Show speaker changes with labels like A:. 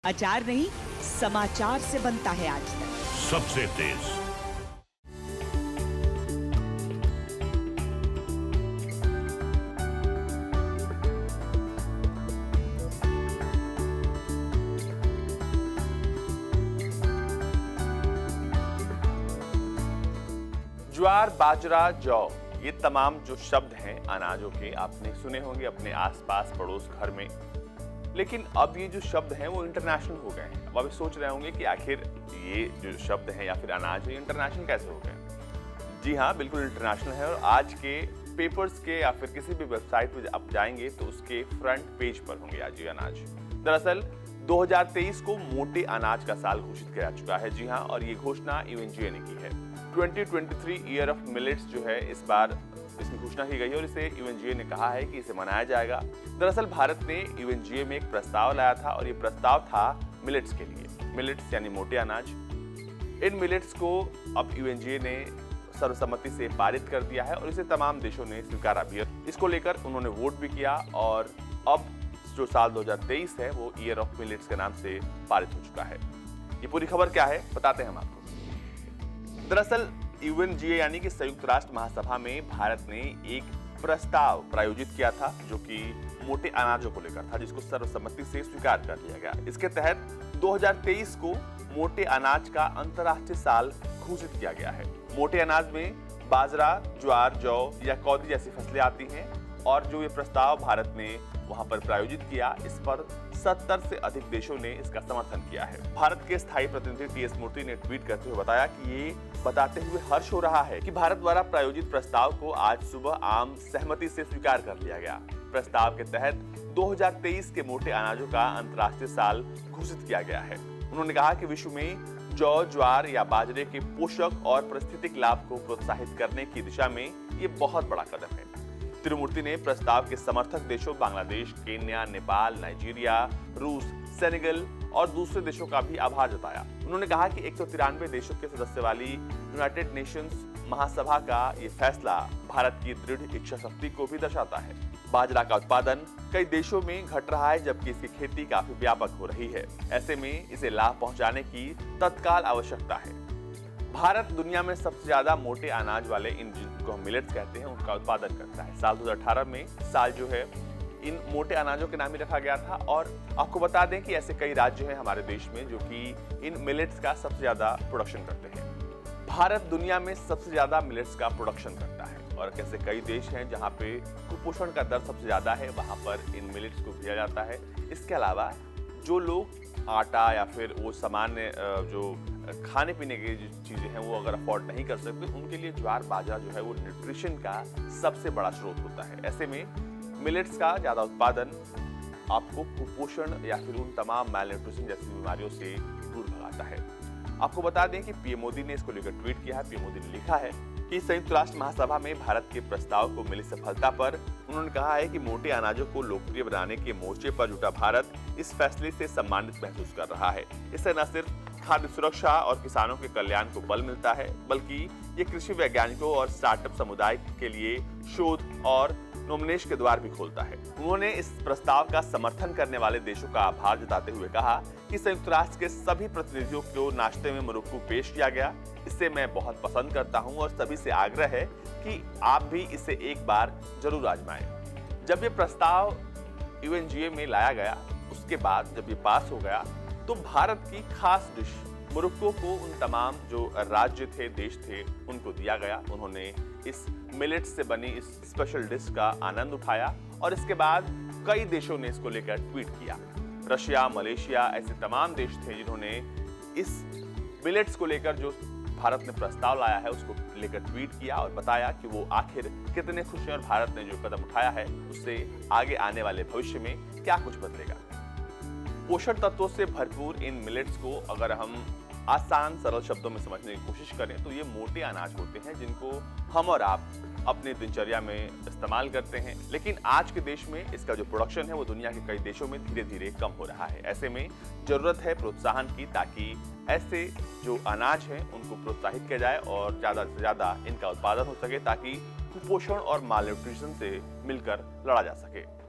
A: अचार नहीं, समाचार से बनता है आज तक।
B: सबसे तेज
C: ज्वार, बाजरा, जौ, ये तमाम जो शब्द हैं अनाजों के, आपने सुने होंगे अपने आसपास पड़ोस घर में। लेकिन अब ये जो शब्द हैं वो इंटरनेशनल हो गए हैं। अब आप सोच रहे होंगे कि आखिर ये जो शब्द हैं या फिर अनाज है, इंटरनेशनल कैसे हो गए? जी हाँ, बिल्कुल इंटरनेशनल है। और आज के पेपर्स के या फिर किसी भी वेबसाइट पर आप जाएंगे तो उसके फ्रंट पेज पर होंगे आज ये अनाज। दरअसल 2023 को मोटे अनाज का साल घोषित किया जा चुका है। जी हाँ, और ये घोषणा यूएनजीए ने की है। 2023 ईयर ऑफ मिलेट्स जो है, इस बार इसकी घोषणा की गई है और इसे यूएनजीए ने कहा है कि इसे मनाया जाएगा। दरअसल भारत ने यूएनजीए में एक प्रस्ताव लाया था और ये प्रस्ताव था मिलेट्स के लिए। मिलेट्स यानी मोटे अनाज। इन मिलेट्स को अब यूएनजीए ने सर्वसम्मति से पारित कर दिया है और इसे तमाम देशों ने स्वीकारा भी है। इसको लेकर उन्होंने वोट भी किया और अब जो साल 2023 है वो ईयर ऑफ मिलेट्स के नाम से पारित हो चुका है। ये पूरी खबर क्या है बताते हैं हम आपको। दरअसल यूएनजीए यानी कि संयुक्त राष्ट्र महासभा में भारत ने एक प्रस्ताव प्रायोजित किया था जो कि मोटे अनाजों को लेकर था, जिसको सर्वसम्मति से स्वीकार कर लिया गया। इसके तहत 2023 को मोटे अनाज का अंतर्राष्ट्रीय साल घोषित किया गया है। मोटे अनाज में बाजरा, ज्वार, जौ या कौदी जैसी फसलें आती हैं और जो ये प्रस्ताव भारत ने वहां पर प्रायोजित किया, इस पर 70 से अधिक देशों ने इसका समर्थन किया है। भारत के स्थायी प्रतिनिधि टीएस मूर्ति ने ट्वीट करते हुए बताया कि ये बताते हुए हर्ष हो रहा है कि भारत द्वारा प्रायोजित प्रस्ताव को आज सुबह आम सहमति से स्वीकार कर लिया गया। प्रस्ताव के तहत 2023 के मोटे अनाजों का अंतर्राष्ट्रीय साल घोषित किया गया है। उन्होंने कहा कि विश्व में जौ, ज्वार या बाजरे के पोषक और पारिस्थितिक लाभ को प्रोत्साहित करने की दिशा में ये बहुत बड़ा कदम है। तिरुमूर्ति ने प्रस्ताव के समर्थक देशों बांग्लादेश, केन्या, नेपाल, नाइजीरिया, रूस, सेनेगल और दूसरे देशों का भी आभार जताया। उन्होंने कहा कि 193 देशों के सदस्य वाली यूनाइटेड नेशंस महासभा का ये फैसला भारत की दृढ़ इच्छा शक्ति को भी दर्शाता है। बाजरा का उत्पादन कई देशों में घट रहा है जबकि इसकी खेती काफी व्यापक हो रही है। ऐसे में इसे लाभ पहुंचाने की तत्काल आवश्यकता है। भारत दुनिया में सबसे ज्यादा मोटे अनाज वाले इन जिनको हम मिलेट्स कहते हैं उनका उत्पादन करता है। साल 2018 में साल जो है इन मोटे अनाजों के नाम ही रखा गया था। और आपको बता दें कि ऐसे कई राज्य हैं हमारे देश में जो कि इन मिलेट्स का सबसे ज्यादा प्रोडक्शन करते हैं। भारत दुनिया में सबसे ज्यादा मिलेट्स का प्रोडक्शन करता है और ऐसे कई देश हैं जहां पे कुपोषण का दर सबसे ज्यादा है, वहां पर इन मिलेट्स को दिया जाता है। इसके अलावा जो लोग आटा या फिर वो सामान्य जो खाने पीने की जो चीजें हैं वो अगर अफोर्ड नहीं कर सकते, उनके लिए ज्वार, बाजरा जो है वो न्यूट्रिशन का सबसे बड़ा स्रोत होता है। ऐसे में मिलेट्स का ज्यादा उत्पादन आपको कुपोषण या फिर उन तमाम मैल न्यूट्रिशन जैसी बीमारियों से दूर भगाता है। आपको बता दें कि पीएम मोदी ने इसको लेकर ट्वीट किया है। पीएम मोदी ने लिखा है कि संयुक्त राष्ट्र महासभा में भारत के प्रस्ताव को मिली सफलता पर उन्होंने कहा है कि मोटे अनाजों को लोकप्रिय बनाने के मोर्चे पर जुटा भारत इस फैसले से सम्मानित महसूस कर रहा है। इससे न सिर्फ खाद्य सुरक्षा और किसानों के कल्याण को बल मिलता है, बल्कि ये कृषि वैज्ञानिकों और स्टार्टअप समुदाय के लिए शोध और नोमिनेशन के द्वार भी खोलता है। उन्होंने इस प्रस्ताव का समर्थन करने वाले देशों का आभार जताते हुए कहा कि संयुक्त राष्ट्र के सभी प्रतिनिधियों को नाश्ते में मुरुक्कू पेश किया गया। इसे मैं बहुत पसंद करता हूं और सभी से आग्रह है कि आप भी इसे एक बार जरूर आजमाएं। जब ये प्रस्ताव यूएनजीए में लाया गया, उसके बाद जब ये पास हो गया तो भारत की खास डिश मुरुक्को को उन तमाम जो राज्य थे, देश थे, उनको दिया गया। उन्होंने इस मिलेट्स से बनी इस स्पेशल डिश का आनंद उठाया और इसके बाद कई देशों ने इसको लेकर ट्वीट किया। रशिया, मलेशिया, ऐसे तमाम देश थे जिन्होंने इस मिलेट्स को लेकर जो भारत ने प्रस्ताव लाया है उसको लेकर ट्वीट किया और बताया कि वो आखिर कितने खुश हैं और भारत ने जो कदम उठाया है उससे आगे आने वाले भविष्य में क्या कुछ बदलेगा। पोषण तत्वों से भरपूर इन मिलेट्स को अगर हम आसान सरल शब्दों में समझने की कोशिश करें तो ये मोटे अनाज होते हैं जिनको हम और आप अपने दिनचर्या में इस्तेमाल करते हैं। लेकिन आज के देश में इसका जो प्रोडक्शन है वो दुनिया के कई देशों में धीरे धीरे कम हो रहा है। ऐसे में जरूरत है प्रोत्साहन की, ताकि ऐसे जो अनाज हैं उनको प्रोत्साहित किया जाए और ज़्यादा से ज़्यादा इनका उत्पादन हो सके, ताकि कुपोषण और माल न्यूट्रिशन से मिलकर लड़ा जा सके।